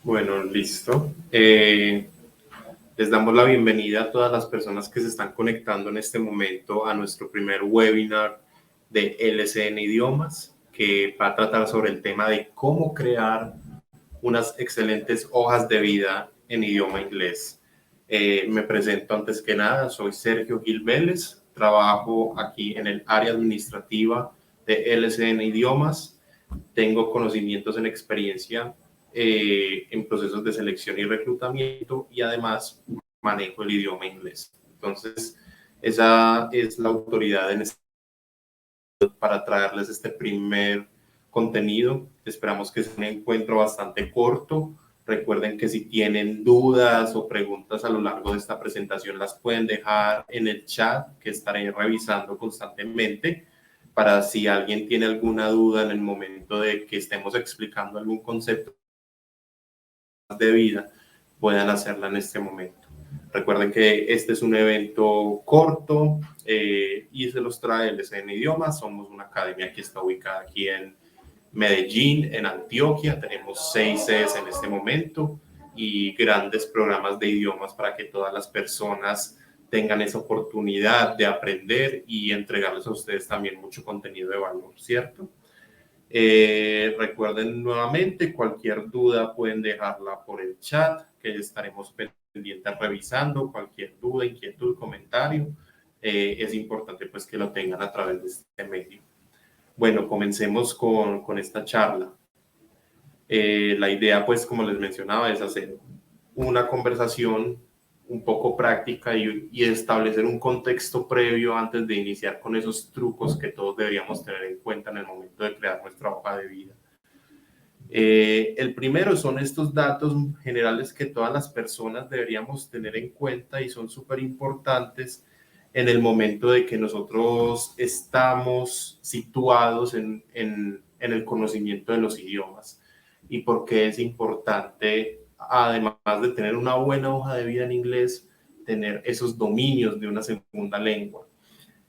Bueno, listo. Les damos la bienvenida a todas las personas que se están conectando en este momento a nuestro primer webinar de LCN Idiomas, que va a tratar sobre el tema de cómo crear unas excelentes hojas de vida en idioma inglés. Me presento antes que nada, soy Sergio Gil Vélez, trabajo aquí en el área administrativa de LCN Idiomas, tengo conocimientos en experiencia en procesos de selección y reclutamiento y además manejo el idioma inglés. Entonces, esa es la autoridad en este, para traerles este primer contenido. Esperamos que sea un encuentro bastante corto. Recuerden que si tienen dudas o preguntas a lo largo de esta presentación, las pueden dejar en el chat que estaré revisando constantemente para si alguien tiene alguna duda en el momento de que estemos explicando algún concepto de vida, puedan hacerla en este momento. Recuerden que este es un evento corto y se los trae el LCN Idiomas. Somos una academia que está ubicada aquí en Medellín, en Antioquia. Tenemos 6 sedes en este momento y grandes programas de idiomas para que todas las personas tengan esa oportunidad de aprender y entregarles a ustedes también mucho contenido de valor, ¿cierto? Recuerden nuevamente, cualquier duda pueden dejarla por el chat, que estaremos pendientes revisando cualquier duda, inquietud, comentario. Es importante pues que lo tengan a través de este medio. Bueno, comencemos con esta charla. La idea pues, como les mencionaba, es hacer una conversación un poco práctica y establecer un contexto previo antes de iniciar con esos trucos que todos deberíamos tener en cuenta en el momento de crear nuestra hoja de vida. El primero son estos datos generales que todas las personas deberíamos tener en cuenta y son súper importantes en el momento de que nosotros estamos situados en el conocimiento de los idiomas. Y por qué es importante, además de tener una buena hoja de vida en inglés, tener esos dominios de una segunda lengua.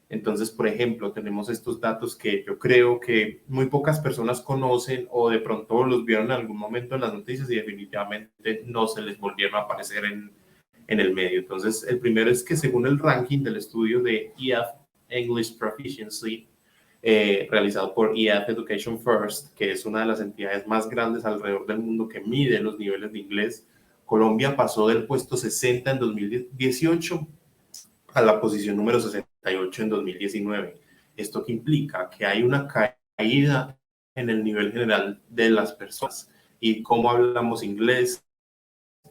Entonces, por ejemplo, tenemos estos datos que yo creo que muy pocas personas conocen o de pronto los vieron en algún momento en las noticias y definitivamente no se les volvieron a aparecer en el medio. Entonces, el primero es que según el ranking del estudio de EF English Proficiency, realizado por EF Education First, que es una de las entidades más grandes alrededor del mundo que mide los niveles de inglés, Colombia pasó del puesto 60 en 2018 a la posición número 68 en 2019. ¿Esto qué implica? Que hay una caída en el nivel general de las personas y cómo hablamos inglés.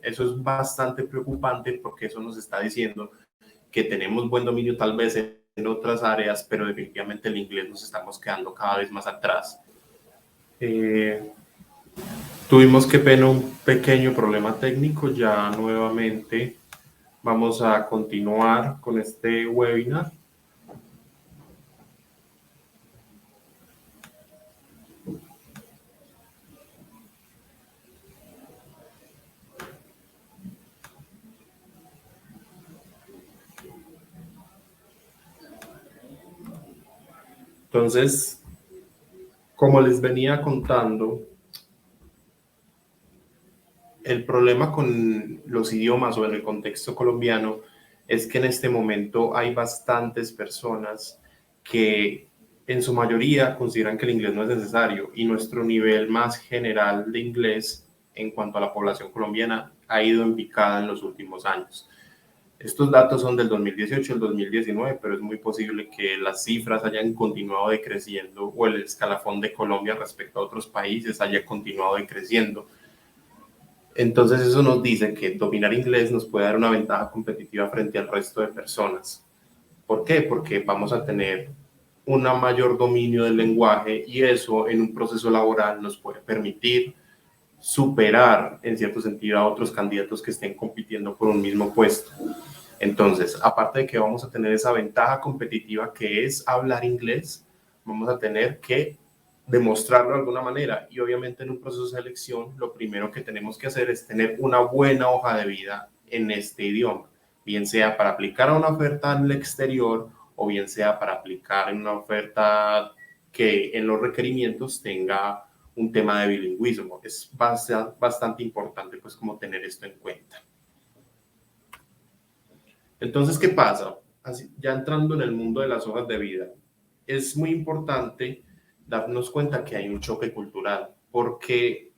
Eso es bastante preocupante porque eso nos está diciendo que tenemos buen dominio tal vez en otras áreas, pero definitivamente el inglés nos estamos quedando cada vez más atrás. Tuvimos que tener un pequeño problema técnico, ya nuevamente vamos a continuar con este webinar. Entonces, como les venía contando, el problema con los idiomas o en el contexto colombiano es que en este momento hay bastantes personas que en su mayoría consideran que el inglés no es necesario y nuestro nivel más general de inglés en cuanto a la población colombiana ha ido en picada en los últimos años. Estos datos son del 2018 al 2019, pero es muy posible que las cifras hayan continuado decreciendo o el escalafón de Colombia respecto a otros países haya continuado decreciendo. Entonces eso nos dice que dominar inglés nos puede dar una ventaja competitiva frente al resto de personas. ¿Por qué? Porque vamos a tener un mayor dominio del lenguaje y eso en un proceso laboral nos puede permitir superar en cierto sentido a otros candidatos que estén compitiendo por un mismo puesto. Entonces, aparte de que vamos a tener esa ventaja competitiva que es hablar inglés, vamos a tener que demostrarlo de alguna manera y obviamente en un proceso de selección lo primero que tenemos que hacer es tener una buena hoja de vida en este idioma, bien sea para aplicar a una oferta en el exterior o bien sea para aplicar en una oferta que en los requerimientos tenga un tema de bilingüismo. Es bastante importante pues como tener esto en cuenta. Entonces, ¿qué pasa? Ya entrando en el mundo de las hojas de vida, es muy importante darnos cuenta que hay un choque cultural. ¿Por qué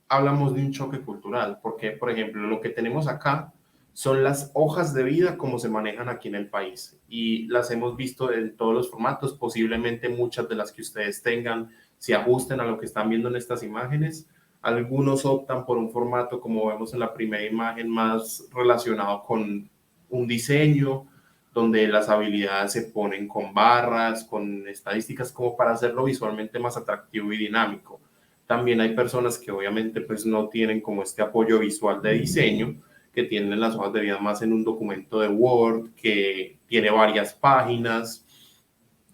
hablamos de un choque cultural? Porque, por ejemplo, lo que tenemos acá son las hojas de vida como se manejan aquí en el país y las hemos visto en todos los formatos, posiblemente muchas de las que ustedes tengan se ajusten a lo que están viendo en estas imágenes. Algunos optan por un formato, como vemos en la primera imagen, más relacionado con un diseño, donde las habilidades se ponen con barras, con estadísticas, como para hacerlo visualmente más atractivo y dinámico. También hay personas que obviamente pues no tienen como este apoyo visual de diseño, que tienen las hojas de vida más en un documento de Word, que tiene varias páginas,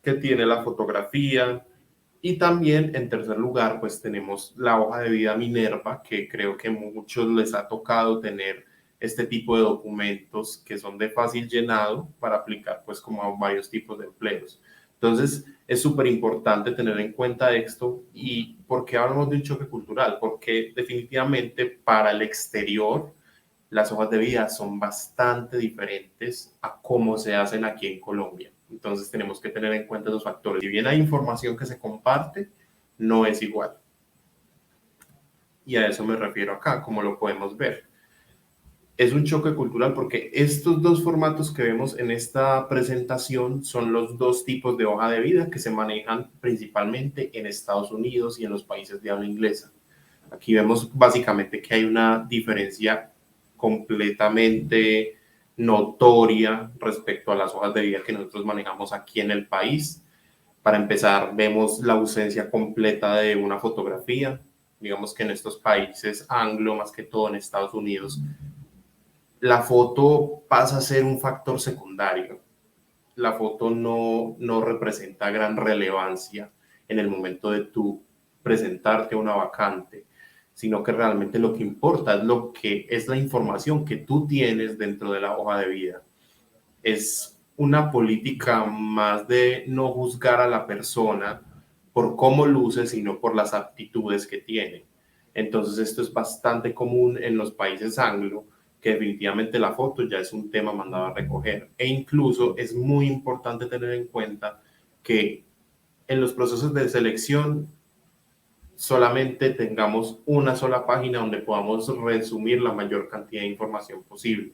que tiene la fotografía. Y también, en tercer lugar, pues tenemos la hoja de vida Minerva, que creo que a muchos les ha tocado tener este tipo de documentos que son de fácil llenado para aplicar pues como a varios tipos de empleos. Entonces, es súper importante tener en cuenta esto. ¿Y por qué hablamos de un choque cultural? Porque definitivamente para el exterior las hojas de vida son bastante diferentes a cómo se hacen aquí en Colombia. Entonces tenemos que tener en cuenta esos factores. Si bien hay información que se comparte, no es igual. Y a eso me refiero acá, como lo podemos ver. Es un choque cultural porque estos dos formatos que vemos en esta presentación son los dos tipos de hoja de vida que se manejan principalmente en Estados Unidos y en los países de habla inglesa. Aquí vemos básicamente que hay una diferencia completamente notoria respecto a las hojas de vida que nosotros manejamos aquí en el país. Para empezar, vemos la ausencia completa de una fotografía. Digamos que en estos países anglo, más que todo en Estados Unidos, la foto pasa a ser un factor secundario. La foto no representa gran relevancia en el momento de tú presentarte una vacante, sino que realmente lo que importa es lo que es la información que tú tienes dentro de la hoja de vida. Es una política más de no juzgar a la persona por cómo luce, sino por las aptitudes que tiene. Entonces esto es bastante común en los países anglo, que definitivamente la foto ya es un tema mandado a recoger. E incluso es muy importante tener en cuenta que en los procesos de selección solamente tengamos una sola página donde podamos resumir la mayor cantidad de información posible.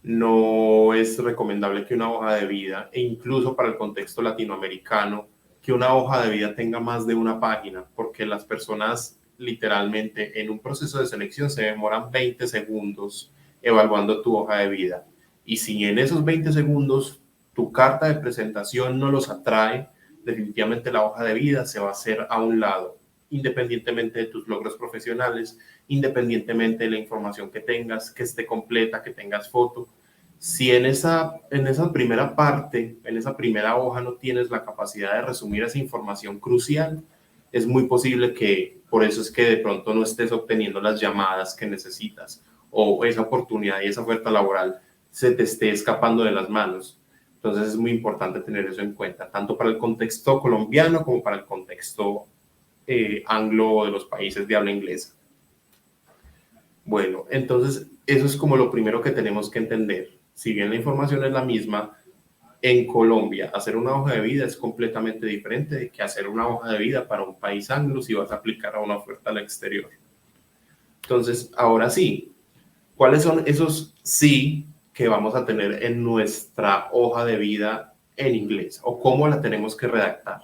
No es recomendable que una hoja de vida, e incluso para el contexto latinoamericano, que una hoja de vida tenga más de una página, porque las personas literalmente en un proceso de selección se demoran 20 segundos evaluando tu hoja de vida. Y si en esos 20 segundos tu carta de presentación no los atrae, definitivamente la hoja de vida se va a hacer a un lado, independientemente de tus logros profesionales, independientemente de la información que tengas, que esté completa, que tengas foto. Si en esa primera parte, en esa primera hoja no tienes la capacidad de resumir esa información crucial, es muy posible que por eso es que de pronto no estés obteniendo las llamadas que necesitas o esa oportunidad y esa oferta laboral se te esté escapando de las manos. Entonces es muy importante tener eso en cuenta, tanto para el contexto colombiano como para el contexto anglo de los países de habla inglesa. Bueno, entonces eso es como lo primero que tenemos que entender. Si bien la información es la misma, en Colombia hacer una hoja de vida es completamente diferente de que hacer una hoja de vida para un país anglo si vas a aplicar a una oferta al exterior. Entonces, ahora sí, ¿cuáles son esos sí que vamos a tener en nuestra hoja de vida en inglés o cómo la tenemos que redactar?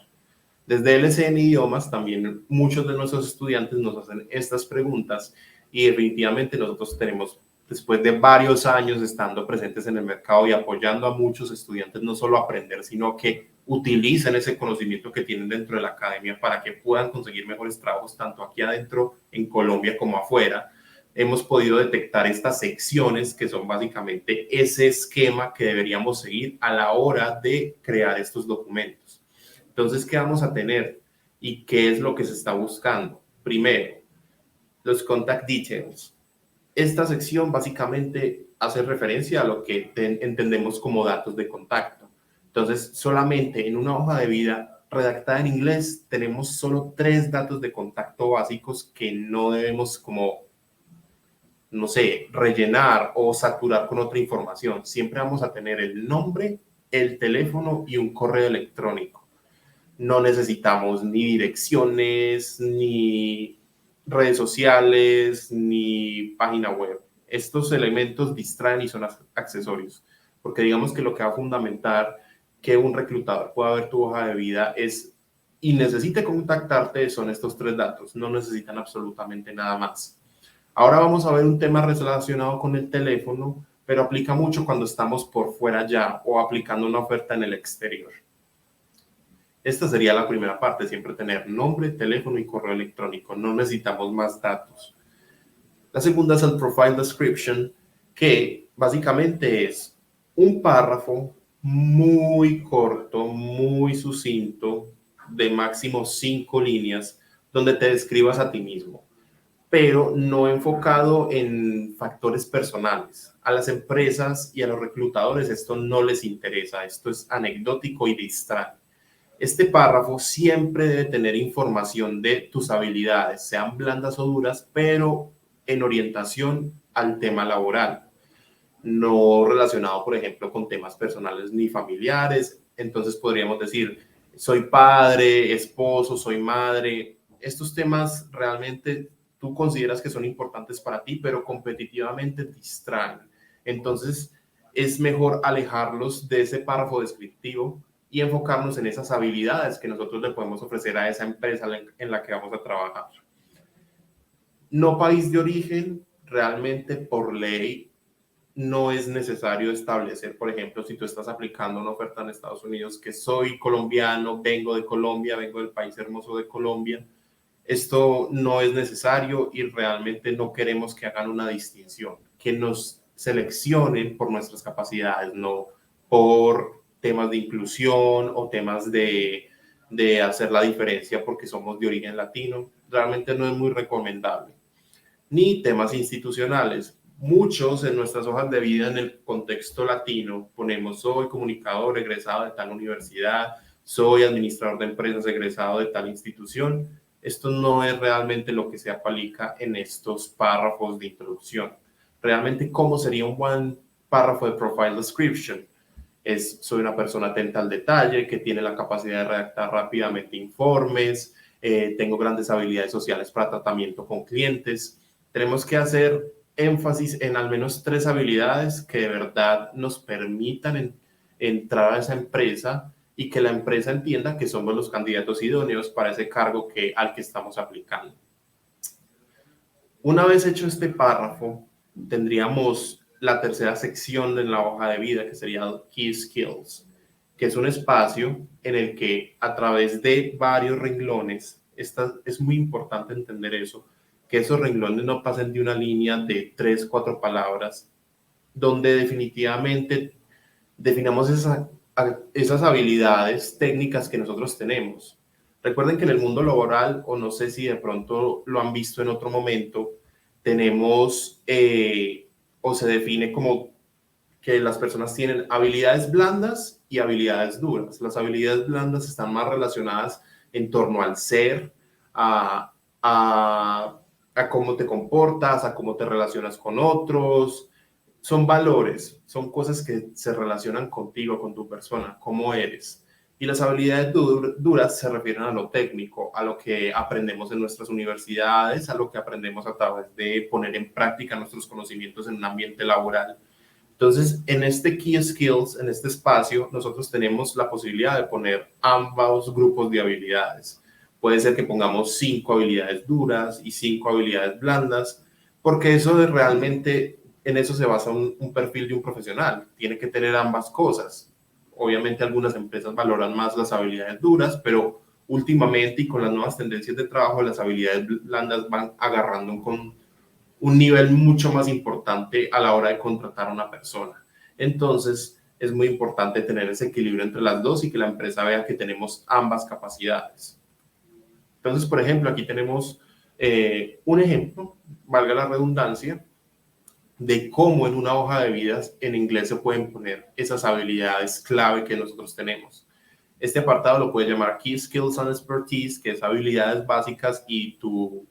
Desde LCN Idiomas también muchos de nuestros estudiantes nos hacen estas preguntas y definitivamente nosotros tenemos, después de varios años estando presentes en el mercado y apoyando a muchos estudiantes, no solo a aprender, sino que utilicen ese conocimiento que tienen dentro de la academia para que puedan conseguir mejores trabajos tanto aquí adentro en Colombia como afuera. Hemos podido detectar estas secciones que son básicamente ese esquema que deberíamos seguir a la hora de crear estos documentos. Entonces, ¿qué vamos a tener? ¿Y qué es lo que se está buscando? Primero, los contact details. Esta sección básicamente hace referencia a lo que entendemos como datos de contacto. Entonces, solamente en una hoja de vida redactada en inglés, tenemos solo 3 datos de contacto básicos que no debemos como, no sé, rellenar o saturar con otra información. Siempre vamos a tener el nombre, el teléfono y un correo electrónico. No necesitamos ni direcciones, ni redes sociales, ni página web. Estos elementos distraen y son accesorios, porque digamos que lo que va a fundamentar que un reclutador pueda ver tu hoja de vida es y necesite contactarte son estos 3 datos, no necesitan absolutamente nada más. Ahora vamos a ver un tema relacionado con el teléfono, pero aplica mucho cuando estamos por fuera ya o aplicando una oferta en el exterior. Esta sería la primera parte, siempre tener nombre, teléfono y correo electrónico. No necesitamos más datos. La segunda es el profile description, que básicamente es un párrafo muy corto, muy sucinto, de máximo 5 líneas, donde te describas a ti mismo, pero no enfocado en factores personales. A las empresas y a los reclutadores esto no les interesa, esto es anecdótico y distrae. Este párrafo siempre debe tener información de tus habilidades, sean blandas o duras, pero en orientación al tema laboral, no relacionado, por ejemplo, con temas personales ni familiares. Entonces podríamos decir, soy padre, esposo, soy madre. Estos temas realmente tú consideras que son importantes para ti, pero competitivamente distraen. Entonces es mejor alejarlos de ese párrafo descriptivo y enfocarnos en esas habilidades que nosotros le podemos ofrecer a esa empresa en la que vamos a trabajar. No país de origen, realmente por ley no es necesario establecer, por ejemplo, si tú estás aplicando una oferta en Estados Unidos, que soy colombiano, vengo de Colombia, vengo del país hermoso de Colombia. Esto no es necesario y realmente no queremos que hagan una distinción, que nos seleccionen por nuestras capacidades, no por temas de inclusión o temas de hacer la diferencia porque somos de origen latino. Realmente no es muy recomendable. Ni temas institucionales. Muchos en nuestras hojas de vida en el contexto latino ponemos soy comunicador egresado de tal universidad, soy administrador de empresas egresado de tal institución. Esto no es realmente lo que se aplica en estos párrafos de introducción. Realmente, ¿cómo sería un buen párrafo de profile description? Soy una persona atenta al detalle, que tiene la capacidad de redactar rápidamente informes, tengo grandes habilidades sociales para tratamiento con clientes. Tenemos que hacer énfasis en al menos 3 habilidades que de verdad nos permitan entrar a esa empresa y que la empresa entienda que somos los candidatos idóneos para ese cargo al que estamos aplicando. Una vez hecho este párrafo, tendríamos la tercera sección en la hoja de vida, que sería Key Skills, que es un espacio en el que a través de varios renglones, es muy importante entender eso, que esos renglones no pasen de una línea de 3, 4 palabras, donde definitivamente definamos esas habilidades técnicas que nosotros tenemos. Recuerden que en el mundo laboral, o no sé si de pronto lo han visto en otro momento, tenemos o se define como que las personas tienen habilidades blandas y habilidades duras. Las habilidades blandas están más relacionadas en torno al ser, a, a, a cómo te comportas, a cómo te relacionas con otros. Son valores, son cosas que se relacionan contigo, con tu persona, cómo eres. Y las habilidades duras se refieren a lo técnico, a lo que aprendemos en nuestras universidades, a lo que aprendemos a través de poner en práctica nuestros conocimientos en un ambiente laboral. Entonces, en este Key Skills, en este espacio, nosotros tenemos la posibilidad de poner ambos grupos de habilidades. Puede ser que pongamos 5 habilidades duras y 5 habilidades blandas, porque eso realmente, en eso se basa un perfil de un profesional. Tiene que tener ambas cosas. Obviamente algunas empresas valoran más las habilidades duras, pero últimamente y con las nuevas tendencias de trabajo, las habilidades blandas van agarrando con un nivel mucho más importante a la hora de contratar a una persona. Entonces, es muy importante tener ese equilibrio entre las dos y que la empresa vea que tenemos ambas capacidades. Entonces, por ejemplo, aquí tenemos un ejemplo, valga la redundancia, de cómo en una hoja de vidas en inglés se pueden poner esas habilidades clave que nosotros tenemos. Este apartado lo puedes llamar Key Skills and Expertise, que es habilidades básicas y tu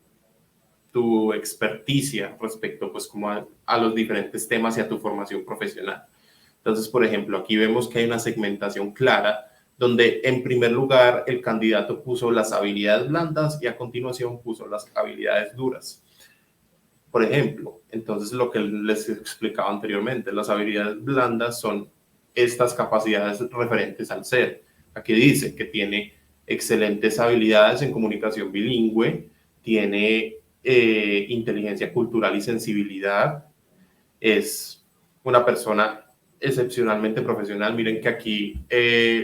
experticia respecto pues como a los diferentes temas y a tu formación profesional. Entonces, por ejemplo, aquí vemos que hay una segmentación clara donde en primer lugar el candidato puso las habilidades blandas y a continuación puso las habilidades duras. Por ejemplo, entonces lo que les explicaba anteriormente, las habilidades blandas son estas capacidades referentes al ser. Aquí dice que tiene excelentes habilidades en comunicación bilingüe, tiene inteligencia cultural y sensibilidad, es una persona excepcionalmente profesional. Miren que aquí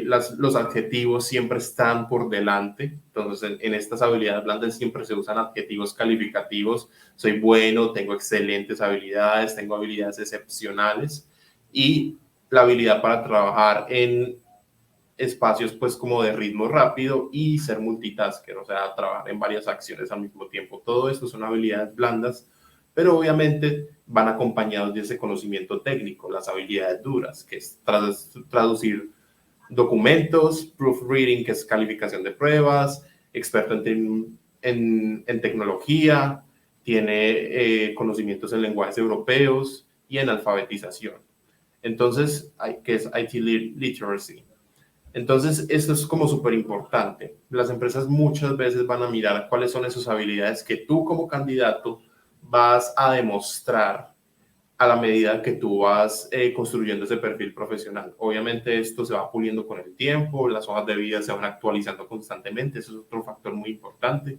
los adjetivos siempre están por delante. Entonces, en estas habilidades blandas siempre se usan adjetivos calificativos. Soy bueno, tengo excelentes habilidades, tengo habilidades excepcionales y la habilidad para trabajar en espacios pues como de ritmo rápido y ser multitasker, o sea, trabajar en varias acciones al mismo tiempo. Todo esto son habilidades blandas, pero obviamente van acompañados de ese conocimiento técnico, las habilidades duras, que es traducir documentos, proofreading, que es calificación de pruebas, experto en tecnología, tiene conocimientos en lenguajes europeos y en alfabetización. Entonces, que es IT literacy. Entonces, esto es como súper importante. Las empresas muchas veces van a mirar cuáles son esas habilidades que tú como candidato vas a demostrar a la medida que tú vas construyendo ese perfil profesional. Obviamente esto se va puliendo con el tiempo, las hojas de vida se van actualizando constantemente, eso es otro factor muy importante.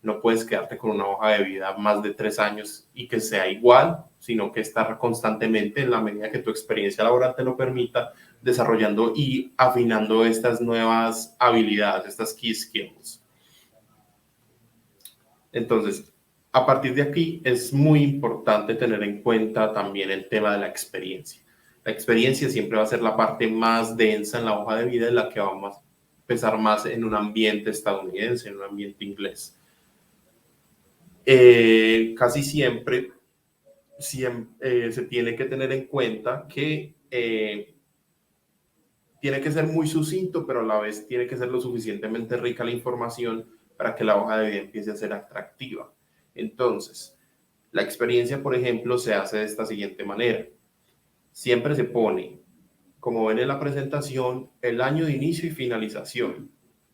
No puedes quedarte con una hoja de vida más de 3 años y que sea igual, sino que estar constantemente, en la medida que tu experiencia laboral te lo permita, desarrollando y afinando estas nuevas habilidades, estas key skills. Entonces, a partir de aquí es muy importante tener en cuenta también el tema de la experiencia. La experiencia siempre va a ser la parte más densa en la hoja de vida, en la que vamos a pesar más en un ambiente estadounidense, en un ambiente inglés. Casi siempre se tiene que tener en cuenta que tiene que ser muy sucinto, pero a la vez tiene que ser lo suficientemente rica la información para que la hoja de vida empiece a ser atractiva. Entonces, la experiencia, por ejemplo, se hace de esta siguiente manera. Siempre se pone, como ven en la presentación, el año de inicio y finalización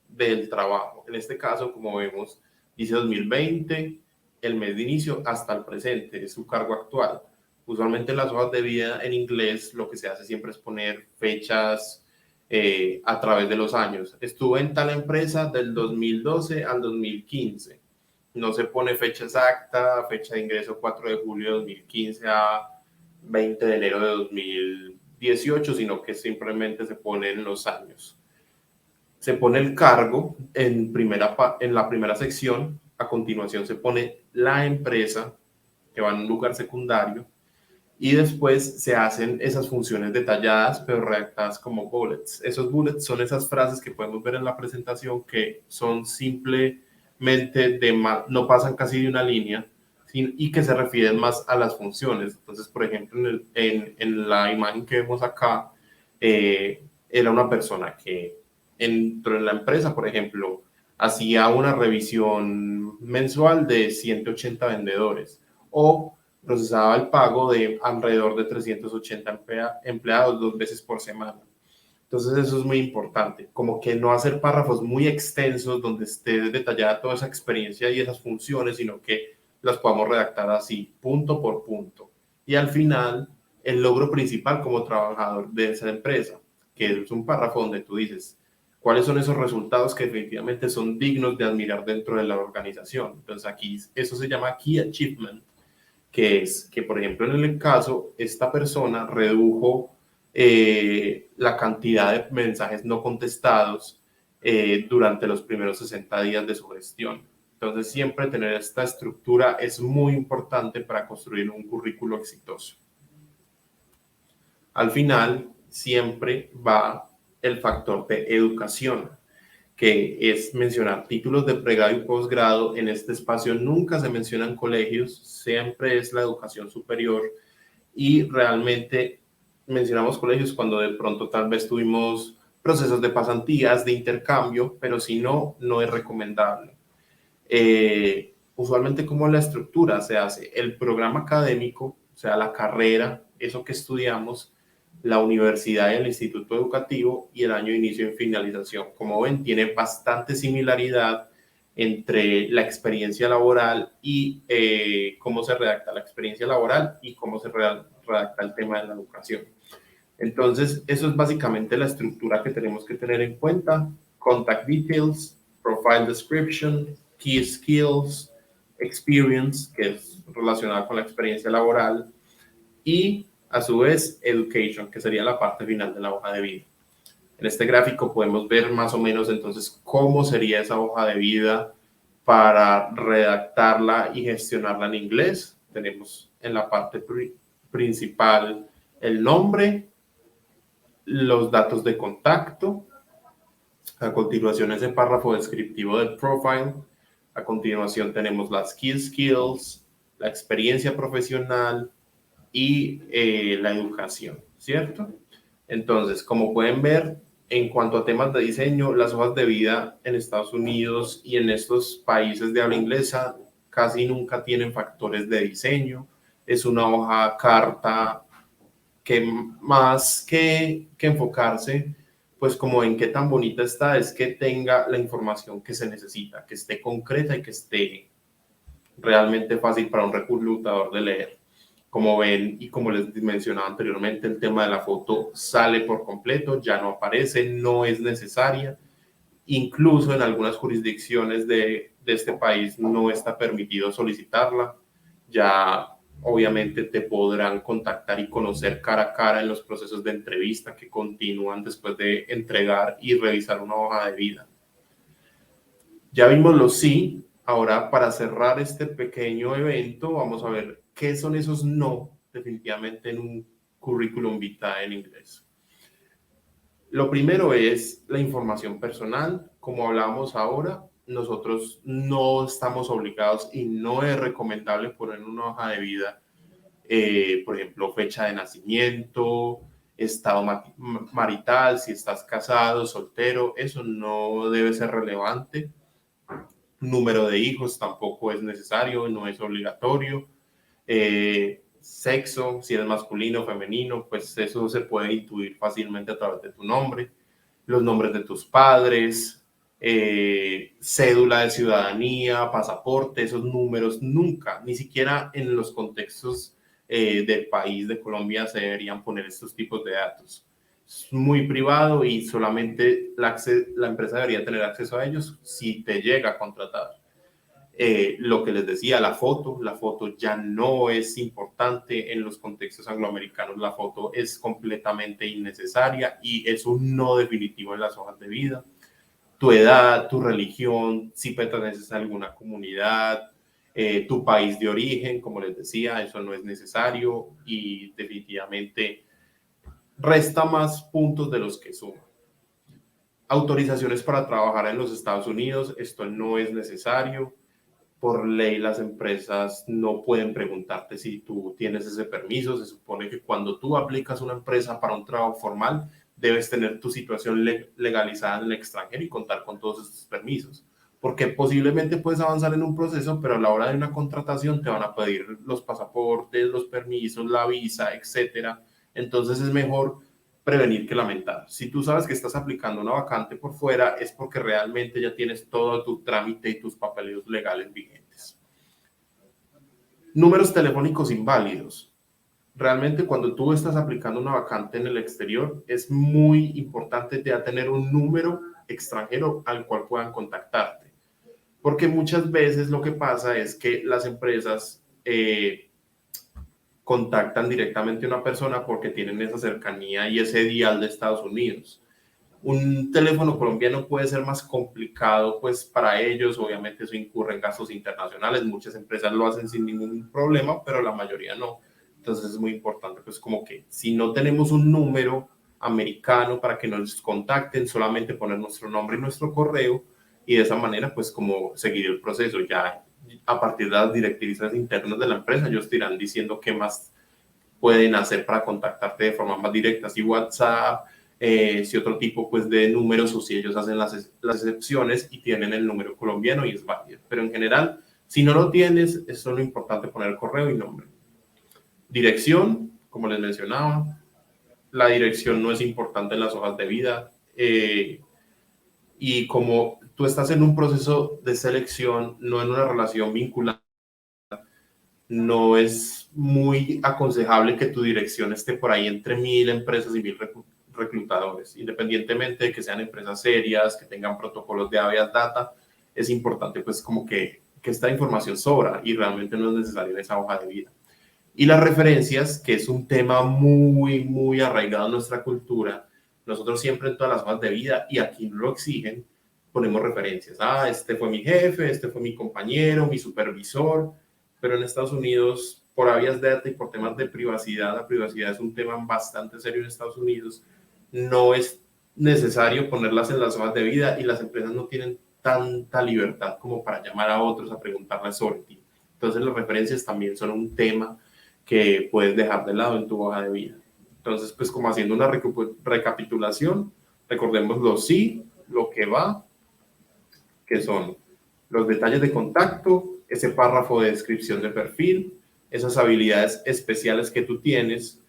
del trabajo. En este caso, como vemos, dice 2020, el mes de inicio hasta el presente, es su cargo actual. Usualmente en las hojas de vida en inglés lo que se hace siempre es poner fechas a través de los años. Estuve en tal empresa del 2012 al 2015. No se pone fecha exacta, fecha de ingreso 4 de julio de 2015 a 20 de enero de 2018, sino que simplemente se ponen los años. Se pone el cargo en la primera sección, a continuación se pone la empresa, que va en un lugar secundario, y después se hacen esas funciones detalladas, pero redactadas como bullets. Esos bullets son esas frases que podemos ver en la presentación que son simplemente no pasan casi de una línea y que se refieren más a las funciones. Entonces, por ejemplo, en la imagen que vemos acá, era una persona que dentro de la empresa, por ejemplo, hacía una revisión mensual de 180 vendedores o procesaba el pago de alrededor de 380 empleados 2 veces por semana. Entonces eso es muy importante, como que no hacer párrafos muy extensos donde esté detallada toda esa experiencia y esas funciones, sino que las podamos redactar así, punto por punto. Y al final, el logro principal como trabajador de esa empresa, que es un párrafo donde tú dices cuáles son esos resultados que definitivamente son dignos de admirar dentro de la organización. Entonces aquí eso se llama Key Achievement, que es que, por ejemplo, en el caso, esta persona redujo la cantidad de mensajes no contestados durante los primeros 60 días de su gestión. Entonces, siempre tener esta estructura es muy importante para construir un currículo exitoso. Al final, siempre va el factor de educación, que es mencionar títulos de pregrado y posgrado. En este espacio nunca se mencionan colegios, siempre es la educación superior y realmente mencionamos colegios cuando de pronto tal vez tuvimos procesos de pasantías, de intercambio, pero si no, no es recomendable. Usualmente, ¿cómo la estructura se hace? El programa académico, o sea, la carrera, eso que estudiamos, la universidad y el instituto educativo y el año de inicio y finalización. Como ven, tiene bastante similaridad entre la experiencia laboral y cómo se redacta la experiencia laboral y cómo se redacta el tema de la educación. Entonces, eso es básicamente la estructura que tenemos que tener en cuenta. Contact details, profile description, key skills, experience, que es relacionada con la experiencia laboral, y a su vez education, que sería la parte final de la hoja de vida. En este gráfico podemos ver más o menos entonces cómo sería esa hoja de vida para redactarla y gestionarla en inglés. Tenemos en la parte principal el nombre, los datos de contacto, a continuación ese párrafo descriptivo del profile, a continuación tenemos las key skills, la experiencia profesional y la educación, ¿cierto? Entonces, como pueden ver, en cuanto a temas de diseño, las hojas de vida en Estados Unidos y en estos países de habla inglesa casi nunca tienen factores de diseño. Es una hoja carta que más que enfocarse, pues como en qué tan bonita está, es que tenga la información que se necesita, que esté concreta y que esté realmente fácil para un reclutador de leer. Como ven y como les mencionaba anteriormente, el tema de la foto sale por completo, ya no aparece, no es necesaria. Incluso en algunas jurisdicciones de este país no está permitido solicitarla. Ya obviamente te podrán contactar y conocer cara a cara en los procesos de entrevista que continúan después de entregar y revisar una hoja de vida. Ya vimos los sí. Ahora, para cerrar este pequeño evento, vamos a ver qué son esos no definitivamente en un currículum vitae en inglés. Lo primero es la información personal. Como hablábamos ahora, nosotros no estamos obligados y no es recomendable poner una hoja de vida, por ejemplo, fecha de nacimiento, estado marital, si estás casado, soltero, eso no debe ser relevante. Número de hijos tampoco es necesario, no es obligatorio. Sexo, si eres masculino o femenino, pues eso se puede intuir fácilmente a través de tu nombre. Los nombres de tus padres, cédula de ciudadanía, pasaporte, esos números nunca, ni siquiera en los contextos del país de Colombia se deberían poner estos tipos de datos. Es muy privado y solamente la empresa debería tener acceso a ellos si te llega a contratar. Lo que les decía, la foto ya no es importante en los contextos angloamericanos, la foto es completamente innecesaria y es un no definitivo en las hojas de vida. Tu edad, tu religión, si perteneces a alguna comunidad, tu país de origen, como les decía, eso no es necesario y definitivamente resta más puntos de los que suma. Autorizaciones para trabajar en los Estados Unidos, esto no es necesario. Por ley, las empresas no pueden preguntarte si tú tienes ese permiso. Se supone que cuando tú aplicas una empresa para un trabajo formal, debes tener tu situación legalizada en el extranjero y contar con todos estos permisos. Porque posiblemente puedes avanzar en un proceso, pero a la hora de una contratación te van a pedir los pasaportes, los permisos, la visa, etcétera. Entonces es mejor prevenir que lamentar. Si tú sabes que estás aplicando una vacante por fuera, es porque realmente ya tienes todo tu trámite y tus papeleos legales vigentes. Números telefónicos inválidos. Realmente cuando tú estás aplicando una vacante en el exterior, es muy importante ya tener un número extranjero al cual puedan contactarte. Porque muchas veces lo que pasa es que las empresas contactan directamente a una persona porque tienen esa cercanía y ese dial de Estados Unidos. Un teléfono colombiano puede ser más complicado pues para ellos, obviamente eso incurre en gastos internacionales, muchas empresas lo hacen sin ningún problema, pero la mayoría no. Entonces es muy importante pues como que si no tenemos un número americano para que nos contacten, solamente poner nuestro nombre y nuestro correo y de esa manera pues como seguir el proceso. Ya a partir de las directrices internas de la empresa, ellos te irán diciendo qué más pueden hacer para contactarte de forma más directa, si WhatsApp, si otro tipo pues de números o si ellos hacen las excepciones y tienen el número colombiano y es válido. Pero en general, si no lo tienes, es solo importante poner correo y nombre. Dirección, como les mencionaba, la dirección no es importante en las hojas de vida. Y como tú estás en un proceso de selección, no en una relación vinculada, no es muy aconsejable que tu dirección esté por ahí entre 1000 empresas y 1000 reclutadores. Independientemente de que sean empresas serias, que tengan protocolos de habeas data, es importante pues como que esta información sobra y realmente no es necesaria en esa hoja de vida. Y las referencias, que es un tema muy arraigado en nuestra cultura, nosotros siempre en todas las hojas de vida, y aquí lo exigen, ponemos referencias. Ah, este fue mi jefe, este fue mi compañero, mi supervisor, pero en Estados Unidos, por habeas data y por temas de privacidad, la privacidad es un tema bastante serio en Estados Unidos, no es necesario ponerlas en las hojas de vida y las empresas no tienen tanta libertad como para llamar a otros a preguntarles sobre ti. Entonces las referencias también son un tema que puedes dejar de lado en tu hoja de vida. Entonces, pues como haciendo una recapitulación, recordemos lo sí, lo que va, que son los detalles de contacto, ese párrafo de descripción de perfil, esas habilidades especiales que tú tienes,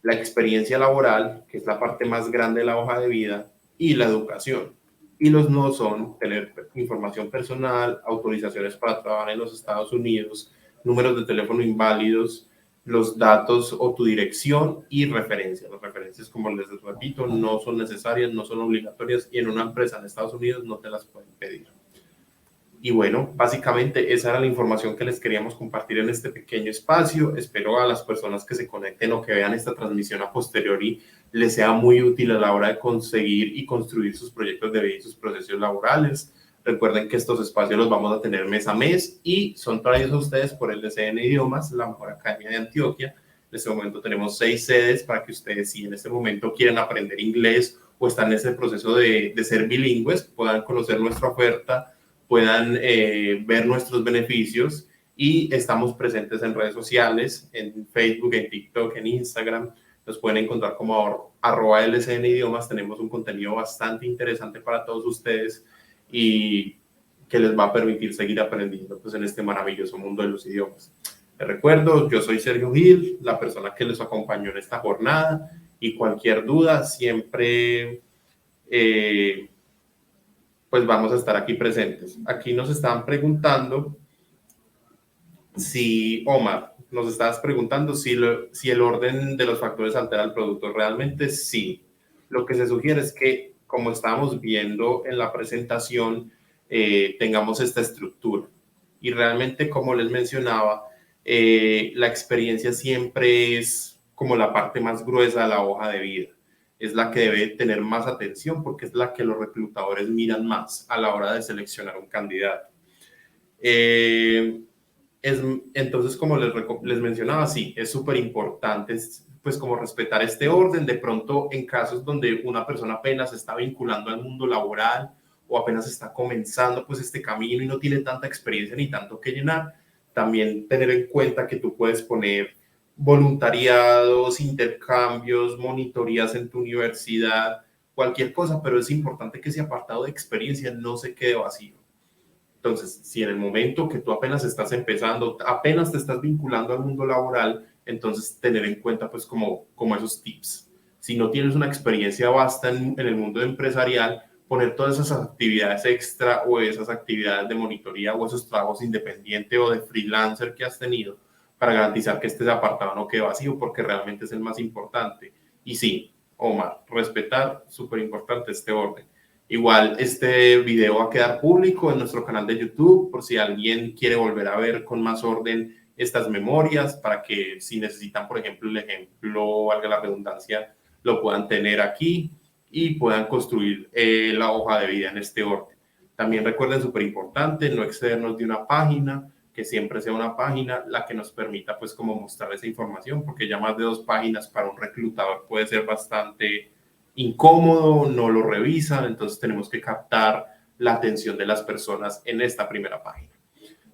la experiencia laboral, que es la parte más grande de la hoja de vida, y la educación. Y los no son tener información personal, autorizaciones para trabajar en los Estados Unidos, números de teléfono inválidos, los datos o tu dirección y referencias. Las referencias, como les repito, no son necesarias, no son obligatorias y en una empresa en Estados Unidos no te las pueden pedir. Y bueno, básicamente esa era la información que les queríamos compartir en este pequeño espacio. Espero a las personas que se conecten o que vean esta transmisión a posteriori les sea muy útil a la hora de conseguir y construir sus proyectos de vida y sus procesos laborales. Recuerden que estos espacios los vamos a tener mes a mes y son traídos a ustedes por el DCN Idiomas, la mejor academia de Antioquia. En este momento tenemos 6 sedes para que ustedes, si en este momento quieren aprender inglés o están en ese proceso de ser bilingües, puedan conocer nuestra oferta, puedan ver nuestros beneficios y estamos presentes en redes sociales, en Facebook, en TikTok, en Instagram. Nos pueden encontrar como @LCN Idiomas. Tenemos un contenido bastante interesante para todos ustedes y que les va a permitir seguir aprendiendo pues, en este maravilloso mundo de los idiomas. Les recuerdo, yo soy Sergio Gil, la persona que les acompañó en esta jornada y cualquier duda siempre pues vamos a estar aquí presentes. Aquí nos están preguntando si, Omar, nos estabas preguntando si el orden de los factores altera el producto. Realmente sí. Lo que se sugiere es que, como estábamos viendo en la presentación, tengamos esta estructura. Y realmente, como les mencionaba, la experiencia siempre es como la parte más gruesa de la hoja de vida. Es la que debe tener más atención porque es la que los reclutadores miran más a la hora de seleccionar un candidato. Entonces, como les mencionaba, sí, es súper importante pues como respetar este orden. De pronto, en casos donde una persona apenas se está vinculando al mundo laboral o apenas está comenzando pues este camino y no tiene tanta experiencia ni tanto que llenar, también tener en cuenta que tú puedes poner voluntariados, intercambios, monitorías en tu universidad, cualquier cosa, pero es importante que ese apartado de experiencia no se quede vacío. Entonces, si en el momento que tú apenas estás empezando, apenas te estás vinculando al mundo laboral, entonces tener en cuenta pues como esos tips. Si no tienes una experiencia vasta en el mundo empresarial, poner todas esas actividades extra o esas actividades de monitoría o esos trabajos independientes o de freelancer que has tenido para garantizar que este apartado no quede vacío porque realmente es el más importante. Y sí, Omar, respetar, súper importante este orden. Igual este video va a quedar público en nuestro canal de YouTube por si alguien quiere volver a ver con más orden estas memorias para que si necesitan, por ejemplo, el ejemplo, valga la redundancia, lo puedan tener aquí y puedan construir la hoja de vida en este orden. También recuerden, súper importante, no excedernos de una página, que siempre sea una página la que nos permita pues como mostrar esa información, porque ya más de 2 páginas para un reclutador puede ser bastante incómodo, no lo revisan, entonces tenemos que captar la atención de las personas en esta primera página.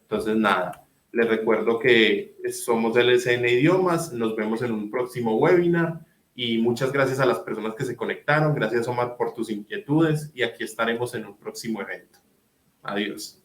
Entonces, nada, les recuerdo que somos LCN Idiomas, nos vemos en un próximo webinar Y muchas gracias a las personas que se conectaron. Gracias, Omar, por tus inquietudes y aquí estaremos en un próximo evento. Adiós.